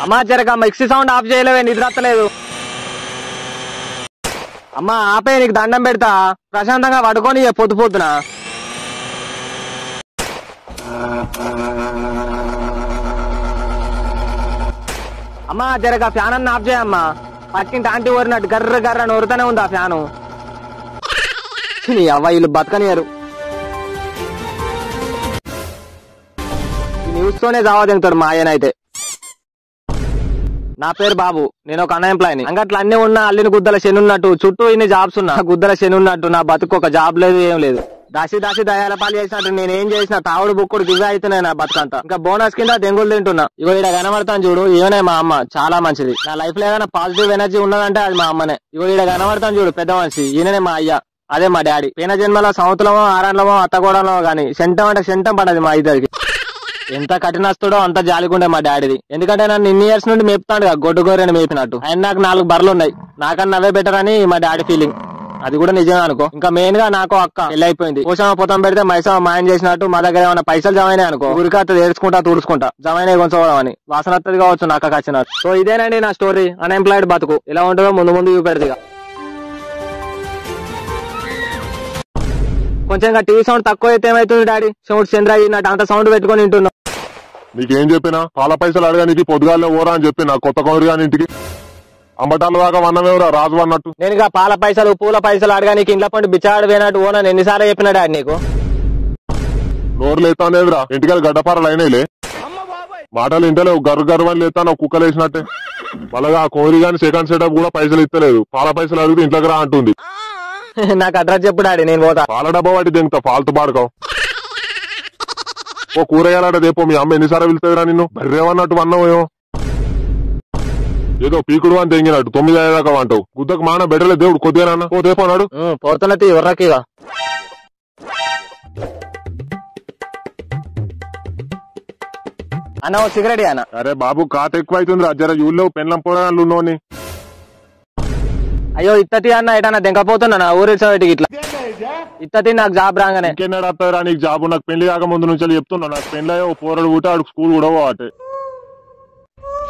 అమ్మా జరగ mixie sound of చేయలేవే, నిద్రత్తలేదు. అమ్మా ఆపే, నీకు దండం పెడతా, ప్రశాంతంగా పడుకొని పొద్దు పొద్దున. అమ్మా జరగ ఫ్యాన్ అన్న ఆఫ్ చేయమ్మా, పక్కింటి ఆంటీ ఊరినట్టు గర్ర గర్ర నొరుతూనే ఉంది ఆ ఫ్యాను. అవ్వ వీళ్ళు బతకనియరు, న్యూస్ తోనే జావా తింటాడు మా ఆయన అయితే. నా పేరు బాబు, నేను ఒక అన్ఎంప్లాయ్ని. అంగట్లో అన్ని ఉన్నా అల్లిని గుద్దల శని ఉన్నట్టు, చుట్టూ ఇన్ని జాబ్స్ ఉన్నా గుద్దల శని ఉన్నట్టు నా బతుకు ఒక జాబ్ లేదు, ఏం లేదు. దాసి దాసి దయాల పాలు చేసినట్టు నేనేం చేసిన తావుడు బుక్కుడు గివ్వే అవుతున్నాయి నా బతుకంతా. ఇంకా బోనస్ కింద దెంగులు తింటున్నా. ఇగో ఈడ కనబడతాను చూడు, ఈవనే మా అమ్మ, చాలా మంచిది. నా లైఫ్ లో ఏదైనా పాజిటివ్ ఎనర్జీ ఉన్నదంటే అది మా అమ్మనే. ఇగో ఈడ కనబడతాను చూడు పెద్ద మనిషి, ఈయననే మా అయ్య, అదే మా డాడీ. పోయిన జన్మలో సంవత్సరమో ఆరాండ్లమో అత్తగూడలో గాని సెంటం అంటే సెంటం పడది మా ఇద్దరికి. ఎంత కఠినస్తుడో అంత జాలిగుండే మా డాడీది. ఎందుకంటే నన్ను ఇన్ని ఇయర్స్ నుండి మేపుతాడు గొడ్డు గోరెని మేపినట్టు. ఆయన నాకు 4 బర్రెలు ఉన్నాయి, నాకన్నా అవే బెటర్ అని మా డాడీ ఫీలింగ్. అది కూడా నిజమే అనుకో. ఇంకా మెయిన్ గా నాకు అక్క పెళ్లి అయిపోయింది. పోషమ పొతం పెడితే మైసమ మాయం చేసినట్టు మా దగ్గర ఏమైనా పైసలు జమైనాయి అనుకో, ఊరికత్త ఏడ్చుకుంటా తుడుచుకుంటా జమైనాయి కొంచెం వాసన వస్తుంది కావచ్చు నా అక్క వచ్చినట్టు. సో ఇదేనండి నా స్టోరీ, అన్ఎంప్లాయిడ్ బతుకు ఎలా ఉంటుందో ముందు ముందు చూపెడదిగా. కొంచెం టీవీ సౌండ్ తక్కువ అయితే ఏమైతుంది డాడీ, సౌండ్ చంద్ర అయినట్టు అంత సౌండ్ పెట్టుకుని వింటున్నా. నీకేం చెప్పినా పాల పైసలు అడగానికి పొద్దుగాలే ఓరా అని చెప్పి నా కొత్త కౌరు ఇంటికి అంబటాలు దాకా వన్నమేవరా రాజు అన్నట్టు. నేను ఇక పాల పైసలు పూల పైసలు అడగానికి ఇంట్లో పండు బిచ్చాడు పోయినట్టు ఓనా ఎన్నిసార్లు చెప్పినా డాడీ నీకు. నోరు లేతానేదిరా, ఇంటికి గడ్డపారలు అయినాయిలే, మాటలు ఇంటలేవు, గర్రు గర్రు అని లేతాను కుక్కలు వేసినట్టే. మళ్ళగా ఆ కోరి గాని సెకండ్ సెటప్ కూడా పైసలు ఇస్తలేదు, పాల పైసలు అడిగితే ఇంట్లోకి రా అంటుంది. నాకు అడ్రస్ చెప్పు డాడీ, నేను పోతా. పాల డబ్బా వాటి దింగుతా, ఫాల్తు పాడుకోవు. ఓ కూరగాయలాడ దేపో, మీ అమ్మ ఎన్నిసార్లు వెళ్తుందిరా నిన్ను, బర్రేమన్నట్టు అన్నమేమో, ఏదో పీకుడు అని తెంగినట్టు 9 అయ్యేదాకా అంటావు. గుద్దకు మాన బెడలే దేవుడు కొద్దిగా ఓ దేపన్నాడు. పోతున్నది ఎవర్రకిగా. అన్న ఓ సిగరెట్ అన్న. అరే బాబు కాత ఎక్కువ అవుతుంది, జర యూల్లో పెన్లం పోరాళ్ళు ఉన్నోని. అయ్యో ఇత్తతి అన్న ఎటన్నా దెంకపోతున్నా ఊరికి ఇట్లా ఇత్తతి నాకు జాబ్ రాగానే. ఇంకెన్నాడు వస్తారా నీకు జాబు? నాకు పెళ్లి కాక ముందు నుంచి చెప్తున్నా, నాకు పెళ్లి అయ్యో పోరాడు ఊట ఆడు స్కూల్ కూడా అటే.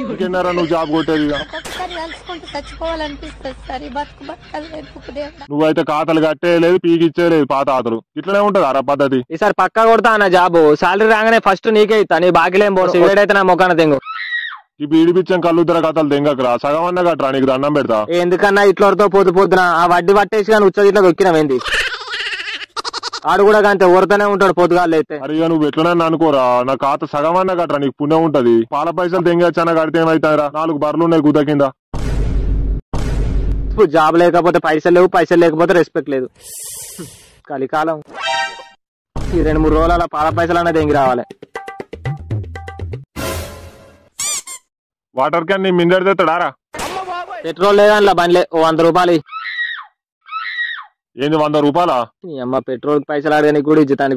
ఇంకెన్నారా నువ్వు జాబ్ కొట్టేది? నువ్వైతే ఖాతాలు కట్టేయలేదు, పీకిచ్చేయలేదు, పాత ఆతలు ఇట్లనే ఉంటది అరా పద్ధతి. ఈసారి పక్కా కొడతా అన్న జాబు, సాలరీ రాగానే ఫస్ట్ నీకే ఇస్తా, నీ బాకీలేం పో. సిగరెట్ అయితే నా మొక్కన తెంగు. ఈ బీడిపిచ్చం కళ్ళుద్దర కథలు దెంగకరా, సగం అన్న కట్టరా, నీకు దండం పెడతా. ఎందుకన్నా ఇట్లతో పొద్దున ఆ వడ్డీ పట్టేసి కానీ ఉచ్చ ఇట్లా దొక్కినవేంది? ఆడు కూడా అంతే ఊరుతూనే ఉంటాడు పొద్దుగాళ్ళు అయితే. అరే నువ్వు ఎట్లనన్నా అనుకోరా, నా ఖాతా సగం అన్న కట్టరా, నీకు పుణ్యం ఉంటది. పాల పైసలు దెంగచ్చన్న కడితే ఏమైతారా, 4 బర్రెలు ఉన్నాయి గుద్ద కింద. జాబ్ లేకపోతే పైసలు లేవు, పైసలు లేకపోతే రెస్పెక్ట్ లేదు. కలికాలం. ఈ 2-3 రోజులు అలా పాల పైసలు అన్నది దెంగి రావాలి. వాటర్ క్యాన్ నీ మిందడి తెస్తాడారా? పెట్రోల్ లేదనిలా బండ్లే, ఓ 100 రూపాయలు. ఏంది 100 రూపాయలా? అమ్మ పెట్రోల్ పైసలు అడగడానికి కూడా ఇచ్చుతాను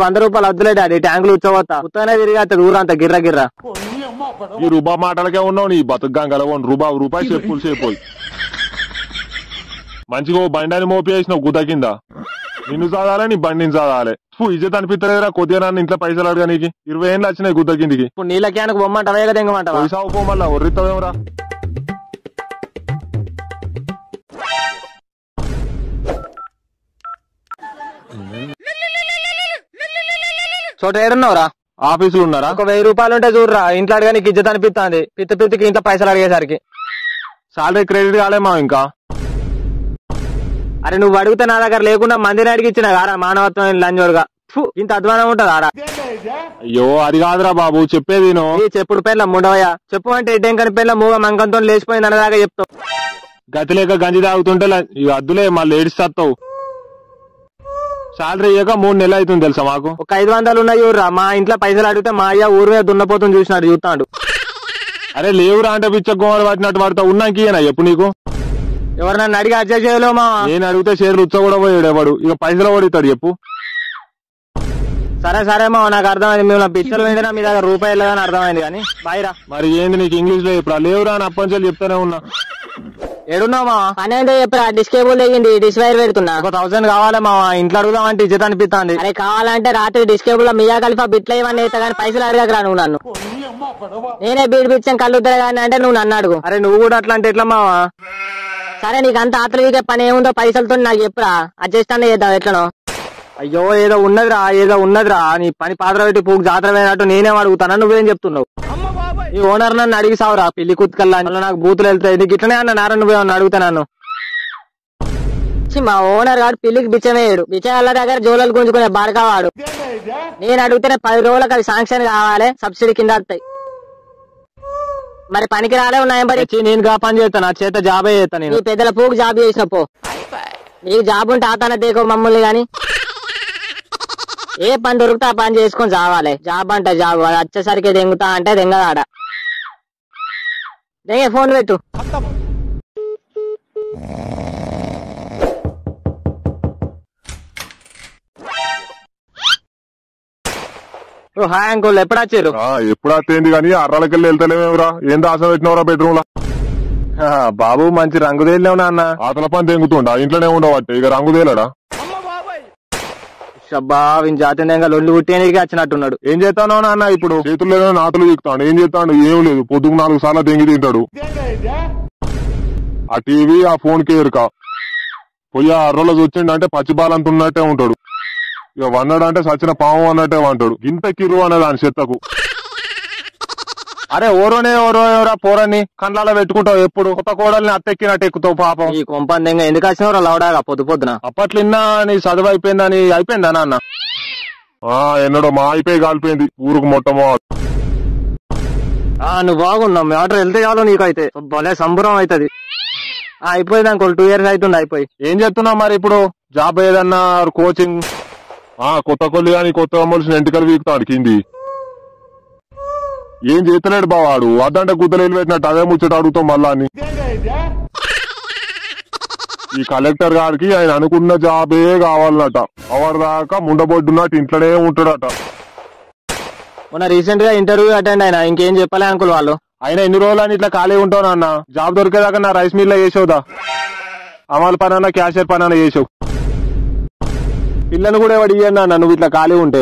100 రూపాయలు వద్దులే డాడీ, ట్యాంకులు ఉచ్చవతా ఉత్తనే తిరిగి ఊరంతా గిర్ర గిర్ర. ఈ రూబా మాటలకే ఉన్నావు నీ బతుకుగాంగల. రూపాయి చెప్పులు మంచిగా ఓ బండిని మోపి వేసినావు గుద్ద కింద. నిన్ను చదవాలి, నీ బండిని చదవాలి. ఇజ్జత్ అనిపిస్తలేదురా కొద్దిగా నన్ను ఇంట్లో పైసలు అడగా నీకు. 20 ఏళ్ళు వచ్చినాయి గుద్ద కిందికి. ఇప్పుడు నీళ్ళ క్యాన్కు బొమ్మంటావా తెంగమంటావా? పైసా పో మళ్ళా ఒర్రిస్తావేమరా. చోట ఏడున్నావురా? ఆఫీసులు ఉన్నారా? ఒక 1000 రూపాయలు ఉంటే చూడరా, ఇంట్లో అడిగా నీకు ఇజ్జత్ అనిపిస్తుంది. పిత్తికి ఇంట్లో పైసలు అడిగేసరికి సాలరీ క్రెడిట్ కాలేమా ఇంకా? అరే నువ్వు అడిగితే నా దగ్గర లేకుండా మందిని అడిగి ఇచ్చిన కారా మానవత్వం లంజోడుగా. ఇంత అధ్వానం ఉంటది ఆరా? అయ్యో అది కాదురా బాబు, చెప్పేది చెప్పుడు పేర్ల ముండవయ్యా. చెప్పు అంటే ఎడ్డెంకని పేర్ల మూగ మంకంతో లేచిపోయింది అన్నదాకా చెప్తావు. గతి లేక గంజి తాగుతుంటే అద్దులే మళ్ళీ ఏడిస్తావు. సాలరీ ఇయ్యక 3 నెలలు అవుతుంది తెలుసా మాకు. ఒక 500 ఉన్నాయి ఊర్రా. మా ఇంట్లో పైసలు అడిగితే మా అయ్య ఊరు మీద దున్నపోతుంది చూసినాడు చూస్తాడు. అరే లేవురా అంటే పిచ్చ గోమలు పట్టినట్టు పడతావు. ఉన్నాకేనా ఎప్పుడు నీకు? ఎవరు నన్ను అడిగి అడ్జస్ట్ చేయలేవు మా. నేను అడిగితే షేర్లు ఉచ్చ కూడా పోయాడు ఎవడు. ఇక పైసలు ఓడితాడు చెప్పు. సరే మా నాకు అర్థమైంది. మేము పిచ్చలు పోయిందినా మీ దగ్గర రూపాయలు లేదని అర్థమైంది కానీ బాయ్రా. మరి ఏంది నీకు ఇంగ్లీష్ లో చెప్పరా? లేవురా అని అప్పంచాలు చెప్తానే ఉన్నా. ఏడున్నావా? పని ఏంటో చెప్పరా? డిష్ కేబుల్ తెగింది, డిష్ వైర్ పెడుతున్నా. ఒక 1000 కావాలి మా. ఇంట్లో అడుగుదామంటే ఇజ్జత్ అనిపిస్తుంది. అరే కావాలంటే రాత్రి డిష్ కేబుల్ లో మియా ఖలీఫా బిట్లు ఇవన్నీ అయితే కానీ పైసలు అడగకరా నువ్వు నన్ను. నేనే బీడి పిచ్చాం కళ్ళుద్దరు కానీ అంటే నువ్వు నన్ను అడుగు. అరే నువ్వు కూడా అట్లా అంటే ఎట్లా మావా? సరే నీకు అంత ఆతలిగే పని ఏముందో పైసలతో నాకు చెప్పురా, అడ్జస్ట్ అన్న చేద్దాం ఎట్లనో. అయ్యో ఏదో ఉన్నదిరా నీ పని పాత్ర పెట్టి పూకు జాతర పోయినట్టు నేనేం అడుగుతానా, నువ్వేం చెప్తున్నావు? ఈ ఓనర్ నన్ను అడిగి సావురా పిల్లి కుత్కల్లా, నాకు బూతులు వెళ్తాయి. నీకు ఇట్లనే అన్న నారా నువ్వేమన్నా అడుగుతా నన్ను? మా ఓనర్ గారు పిల్లికి బిచ్చమేయడు, బిచ్చగాళ్ళ దగ్గర జోలలు గుంజుకునే బాడకావాడు. నేను అడిగితేనే 10 రోజులకు అది శాంక్షన్ కావాలి, సబ్సిడీ కింద వస్తాయి. మరి పనికి రాలే ఉన్నాయం పడి నేను గా పని చేస్తాను, నా చేత జాబే చేస్తాను నేను. నీ పెద్దల పూకు జాబ్ చేసిన పో, నీకు జాబ్ ఉంటే ఆతాన దేకో మమ్మల్ని గాని. ఏ పని దొరికితే ఆ పని చేసుకొని చావాలి. జాబ్ అంటే జాబ్, అది వచ్చేసరికి దెంగుతా అంటే దెంగదాడ. దెంగే ఫోన్ పెట్టు. హాయ్ అంకుల్, ఎప్పుడు వచ్చారు? ఎప్పుడు అత్తేంది కానీ అర్రాలకెళ్ళి వెళ్తలేమేవరా? ఏం దాసం పెట్టినవరా బెడ్రూమ్ లా? బాబు మంచి రంగు తేలినావు నాన్న. ఆతల పని తెంగుతుండా, ఇంట్లోనే ఉండవట్టే ఇక రంగు తేలడా? షబ్బా వీని జాతీయంగా లొల్లి పుట్టేనికి వచ్చినట్టున్నాడు. ఏం చేస్తానో నాన్న ఇప్పుడు? చేతుల్లో నాతులు చిక్కుతాడు, ఏం చేస్తాడు? ఏం లేదు, పొద్దుకు 4 సార్లు తెంగి తింటాడు. ఆ టీవీ ఆ ఫోన్ కి ఎరుక పోయి అర్రలో వచ్చిండు అంటే పచ్చిబాలంత ఉన్నట్టే ఉంటాడు. ఇక వన్నాడు అంటే సచిన పాము అన్నట్టే అంటాడు. ఇంత కిరు అన్నది ఆయన చెత్తకు. అరే ఎవరా పోరని కండ్లాలో పెట్టుకుంటావు, ఎప్పుడు కొత్త కోడల్ని అత్తెక్కినట్టు ఎక్కుతావు పాపం. ఈ కొంపందంగా ఎందుకు వచ్చినావు లవడాగా పొద్దున? అప్పట్లో ఇన్నా నీ చదువు అయిపోయిందని అయిపోయిందా నాన్న? ఎన్నడో మా అయిపోయి కాలిపోయింది ఊరుకు మొట్టమో. నువ్వు బాగున్నావు, మ్యాటర్ వెళ్తే చాలు నీకైతే భలే సంబరం అవుతుంది. అయిపోయింది అంకుల్, 2 years అవుతుంది అయిపోయి. ఏం చెప్తున్నావు మరి ఇప్పుడు? జాబ్ ఏదన్నా కోచింగ్? కొత్త కొల్లి కానీ కొత్త అమ్మల్సిన ఎంటికలు వీకుతాడు కింది. ఏం చేస్తలేడు బావాడు, అద్దంటే గుద్దలు పెట్టినట్టు అదే ముచ్చట అడుగుతాం మళ్ళా అని. ఈ కలెక్టర్ గారికి ఆయన అనుకున్న జాబే కావాలన్నట. అవర్ దాకా ముండబొడ్డున్నట్టు ఇంట్లోనే ఉంటాడట. మొన్న రీసెంట్ గా ఇంటర్వ్యూ అటెండ్ అయినా, ఇంకేం చెప్పలే అంకుల్ వాళ్ళు. అయినా ఎన్ని రోజులు అని ఇట్లా ఖాళీ ఉంటావు నాన్న? జాబ్ దొరికేదాకా నా రైస్ మిల్ లో చేసావుదా, అమలు పనన్నా క్యాషియర్ పనన్నా చేసావు. పిల్లని కూడా ఎవడు ఇయ్యండి అన్న నువ్వు ఇట్లా ఖాళీ ఉంటే.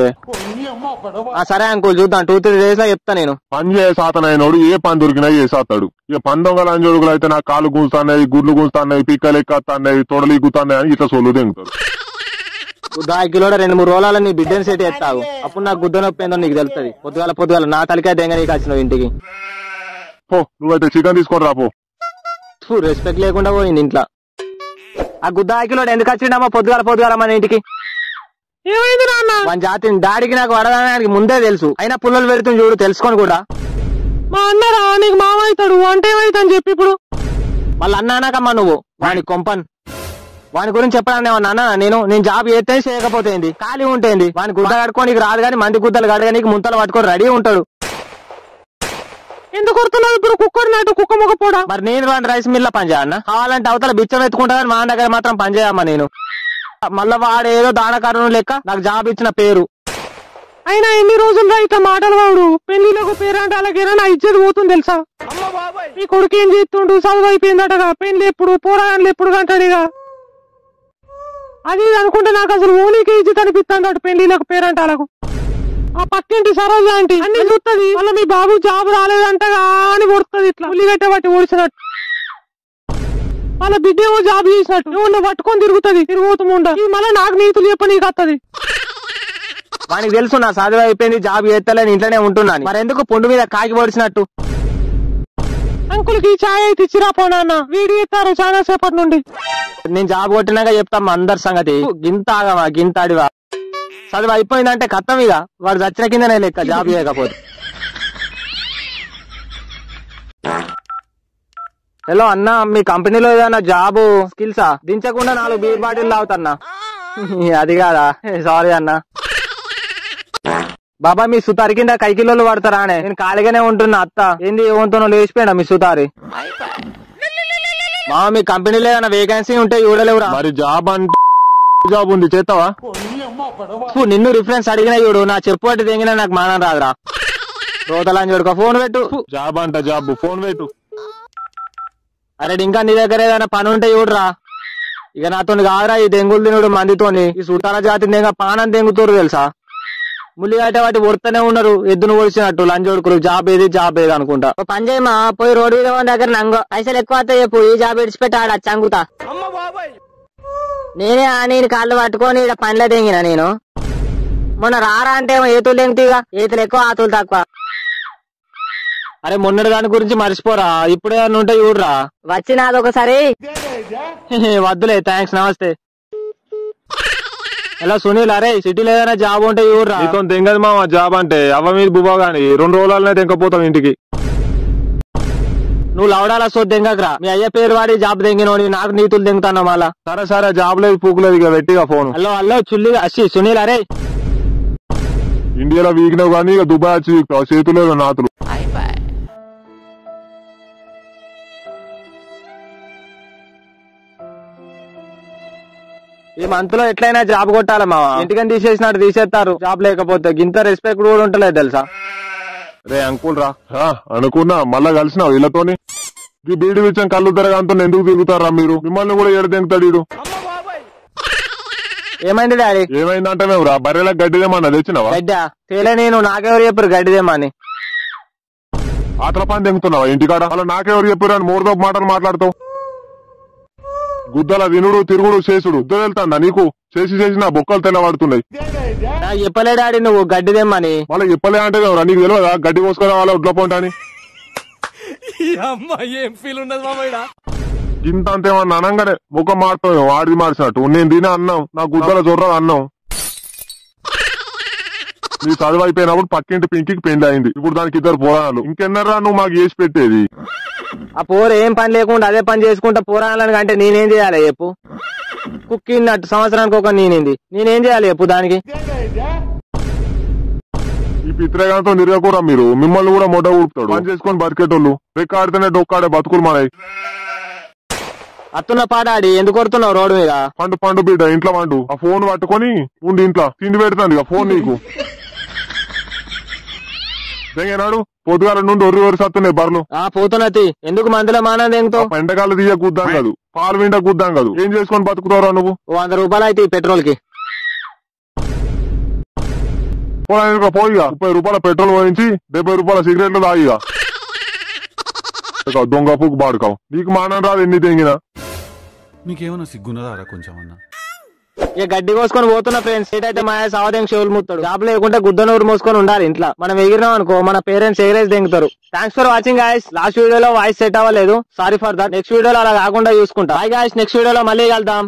సరే అంకుల్ చూద్దాం, 2-3 days లో చెప్తా నేను. పని చేసాతనైనోడు ఏ పని దొరికినా చేసేస్తాడు. ఇక పని దొంగలు అంజోడుగులు అయితే నాకు కాళ్ళు గుంజుతాయి, గుడ్లు గుంజుతాయి, పిక్కలు ఎక్కస్తాయి, తొడలు ఇగ్గుతాయి అని ఇట్లా సొల్లు తింటారు. 10 కిలోల 2-3 రోజుల నీ బిడ్డని సెట్ చేస్తావు, అప్పుడు నాకు గుద్ద నొప్పి ఏందో నీకు తెలుస్తుంది. పొద్దుగాల నా తలకాయ దెంగ నీకు వచ్చినావు ఇంటికి. నువ్వైతే చికెన్ తీసుకొని రాపో. రెస్పెక్ట్ లేకుండా పోయింది ఇంట్లో. ఆ గుద్ద 10 కిలోడు ఎందుకు వచ్చిండమ్మా పొద్దుగాల మన ఇంటికి? ఏమైంది నాన్న? మన జాతిని డాడీకి నాకు వడదానికి ముందే తెలుసు, అయినా పుల్లలు పెడుతుంది చూడు తెలుసుకొని కూడా. మా అన్నరా నీకు మామ అవుతాడు అంటే ఏమైతుందని చెప్పి ఇప్పుడు మళ్ళీ అన్నాకమ్మా నువ్వు వాని కొంపన్. వాని గురించి చెప్పడానికి ఏమన్నా నేను జాబ్ చేస్తే చేయకపోతే ఖాళీ ఉంటేంది. వాని గుద్ద కట్టుకోనికి రాదు కానీ మంది గుద్దలు కడగానికి ముంతలు పట్టుకొని రెడీ ఉంటాడు. ఎందుకు కొడుతున్నావు ఇప్పుడు? కుక్కడినట్టు కుక్క మొక్కపోడా? మరి నేను వాడిని రైస్ మిల్ లో పని చేయన్నా? కావాలంటే అవతల బిచ్చం ఎత్తుకుంటా కానీ మా దగ్గర మాత్రం పని చేయమ్మా నేను. మళ్ళా వాడేదో దానకారణం లెక్క నాకు జాబ్ ఇచ్చిన పేరు. అయినా ఎన్ని రోజులు ఇట్లా మాటలు వాడు? పెళ్లిలకు పేరంటే అలాగే నా ఇచ్చేది పోతుంది తెలుసా? ఈ కొడుకు ఏం చేస్తుండు? చదువు అయిపోయిందటగా, పెళ్లి ఎప్పుడు పోరాళ్ళు ఎప్పుడు కంటాడుగా. అది అనుకుంటే నాకు అసలు ఓనీకి ఇచ్చి అనిపిస్తాడు పెళ్లిలకు పేరంటాలకు. ఆ పక్కింటి సరోజ ఆంటీ అన్ని చూస్తుంది, మళ్ళీ మీ బాబు జాబ్ రాలేదంటగా అని కొడుతుంది ఇట్లా ఉల్లిగట్ట పట్టి ఓడిచినట్టు. వాళ్ళ బిడ్డ ఏమో జాబ్ చేసినట్టు నువ్వు పట్టుకొని తిరుగుతుండ. మళ్ళీ నాకు నీతులు చెప్ప నీకు వస్తుంది. వానికి తెలుసు నా చదువు అయిపోయింది, జాబ్ చేస్తలేని ఇంట్లోనే ఉంటున్నాను, మరి ఎందుకు పుండు మీద కాకి పొడిచినట్టు? అంకుల్కి చాయ్ అయితే ఇచ్చిరా పోనా, వీడి ఇస్తారు చాలా సేపటి నుండి. నేను జాబ్ కొట్టినాక చెప్తాం అందరి సంగతి. గింత ఆగమా గింతాడివా? చదువు అయిపోయిందంటే కత్తం ఇక వాడు చచ్చిన కిందనే లెక్క జాబ్ చేయకపోతే. హలో అన్నా, మీ కంపెనీలో ఏదైనా జాబ్ స్కిల్సా? దించకుండా 4 బీర్ బాటిల్ తాగుతున్నా. అది కాదా, సారీ అన్నా. బాబా మీ సుతారి కింద కైకిలోళ్ళు పడతారా అనే? నేను ఖాళీగానే ఉంటున్నా. అత్త ఏంది ఏమంతో లేచిపోయినా మీ సుతారి? మా మీ కంపెనీలో ఏదైనా వేకెన్సీ ఉంటే చూడలేవురా? మరి జాబ్ అంటే జాబ్ ఉంది చేస్తావా? నిన్ను రిఫరెన్స్ అడిగినా చూడు, నా చెప్పు పట్టి తెంగినా నాకు మానం రాదురా. రోతలని చూడుకో, ఫోన్ పెట్టు. జాబ్ అంట జాబ్, ఫోన్ పెట్టు. అరే ఇంకా నీ దగ్గర ఏదైనా పని ఉంటే చూడరా. ఇక నాతో కాదురా ఈ దెంగులు తినుడు మందితోని. ఈ సుతార జాతి దెంగ పానం దెంగుతూరు తెలుసా? ముల్లి కట్టే వాటి ఒడుతూనే ఉన్నారు ఎద్దును ఓడిచినట్టు లంజోడుకులు జాబ్ ఏది అనుకుంటా. పని చేయమా పోయి రోడ్డు మీద ఉన్న దగ్గర నంగో పైసలు ఎక్కువ అవుతాయి చెప్పు ఈ జాబ్ ఇడిచిపెట్టాడు చంగుతా. నేనే నేను కాళ్ళు పట్టుకొని ఇక్కడ పనిలో తెంగిన నేను మొన్న రారా అంటే ఏతులు తెంగుతీగా ఏతులు ఎక్కువ ఆతులు తక్కువ. అరే మొన్నటి దాని గురించి మర్చిపోరా ఇప్పుడే ఉంటే చూడరా వచ్చినాది ఒకసారి. వద్దులే థ్యాంక్స్ నమస్తే. ఎలా సునీల్ అరే సిటీలో ఏదైనా జాబ్ ఉంటే చూడరా. నీతో తెంగదు మామ జాబ్ అంటే అవ్వ మీద బుబా గాని 2 రోజులనే తెంకపోతాం ఇంటికి. నువ్వు లవడాల సో దెంగకరా మీ అయ్య పేరు వాడి జాబ్ దెంగినోని నాకు నీతులు దెంగుతాను మళ్ళా. సరే జాబ్ లేదు పూకులేదు ఇక పెట్టిగా ఫోన్. హలో చుల్లిగా అచ్చి సునీల్ అరే ఇండియాలో వీకినావు కానీ ఇక దుబాయ్ వచ్చి చేతులేదు నాతులు. ఈ మంత్ లో ఎట్లయినా జాబ్ కొట్టాలి మావా. ఇంటికని తీసేసినట్టు తీసేస్తారు జాబ్ లేకపోతే గింత రెస్పెక్ట్ కూడా ఉంటలేదు తెలుసా. రే అంకుల్ రా అనుకున్నా మళ్ళా కలిసినావు వీళ్ళతోని. ఈ బీడి విచ్చం కళ్ళు తిరగంతో ఎందుకు తిరుగుతారా మీరు? మిమ్మల్ని కూడా ఏడు తెంగుతాడు వీడు. ఏమైంది డాడీ? ఏమైందంటే మేము రా బర్రెలకు గడ్డిదేమన్నా తెచ్చినావా? గడ్డా తేలే నేను నాకెవరు చెప్పారు గడ్డిదేమని. ఆటల పని తెంగుతున్నావా ఇంటికాడ? అలా నాకెవరు చెప్పారు అని మూడదోపు మాటలు మాట్లాడతావు. గుద్దల వినుడు తిరుగుడు చేసుడు ఇద్దరు వెళ్తాందా నీకు? చేసి నా బొక్కలు తెల్లబడుతున్నాయి. నాకు చెప్పలే డాడీ నువ్వు గడ్డిదేమని. మళ్ళీ చెప్పలే అంటే నీకు తెలియదా గడ్డి కోసుకునే వాళ్ళ ఉడ్ల పొంటని? ఏం ఫీల్ ఉండదు ఇంత అంతేమన్నా అనగానే ముఖం మారుతావు వాడిది మార్చినట్టు. నేను తినే అన్నం నా గుద్దల జొర్ర అన్నం. నీ చదువు అయిపోయినప్పుడు పక్కింటి పింకికి పెళ్లి అయింది. ఇప్పుడు దానికి 2 పోరాలు. ఇంకెన్నరా నువ్వు మాకు చేసి పెట్టేది? ఆ పోర ఏం పని లేకుండా అదే పని చేసుకుంటా పోరాలని అంటే నేనేం చేయాలి చెప్పు? కుక్కిన్నట్టు సంవత్సరానికి ఒక నేనేం చేయాలి చెప్పు దానికి? ఈ పిత్రగాంతో నిరగకూరా మీరు. మిమ్మల్ని కూడా మొట్ట ఊపుతాడు. పని చేసుకొని బతికేటోళ్ళు రెక్కాడితేనే డొక్కాడే బతుకులు మనయి. అత్తున్న పాడాడి ఎందుకు కొడుతున్నావు రోడ్డు మీద? పండు బిడ్డ ఇంట్లో పండు. ఆ ఫోన్ పట్టుకొని ఉండి ఇంట్లో తిండి పెడతాను ఇక ఫోన్ నీకు. తెంగేనాడు పొద్దుగాల నుండి ఒర్రి సత్తున్నాయి బర్లు. పోతున్నది ఎందుకు మందులో మానం తెంగుతావు? ఎండకాలు తీయ కూద్దాం కాదు పాలు వింట కూద్దాం కాదు. ఏం చేసుకొని బతుకుతావురా నువ్వు? 100 రూపాయలు అయితే పెట్రోల్ కి. పోయిగా 30 రూపాయల పెట్రోల్ పోయించి 70 రూపాయల సిగరెట్లు తాగిగా. దొంగ పువ్వు బాడుకావు. నీకు మానం రాదు ఎన్ని తెంగినా. మీకేమన్నా సిగ్గున్నదారా కొంచెం అన్నా? ఇక గడ్డి కోసుకొని పోతున్న ఫ్రెండ్స్. ఏటైతే మా సావదేం చెవులు ముత్తాడు. జాబ్ లేకుంటే గుద్దనూరు మోసుకొని ఉండాలి ఇంట్లో. మనం ఎగిరినాం అనుకో మన పేరెంట్స్ ఎగిరేసి దెంగుతారు. Thanks for watching guys. Last వీడియోలో వాయిస్ సెట్ అవ్వలేదు, సారీ ఫర్ దట్. నెక్స్ట్ వీడియోలో అలా కాకుండా చూసుకుంటా. బాయ్ గాయస్, నెక్స్ట్ వీడియోలో మళ్ళీ కలుద్దాం.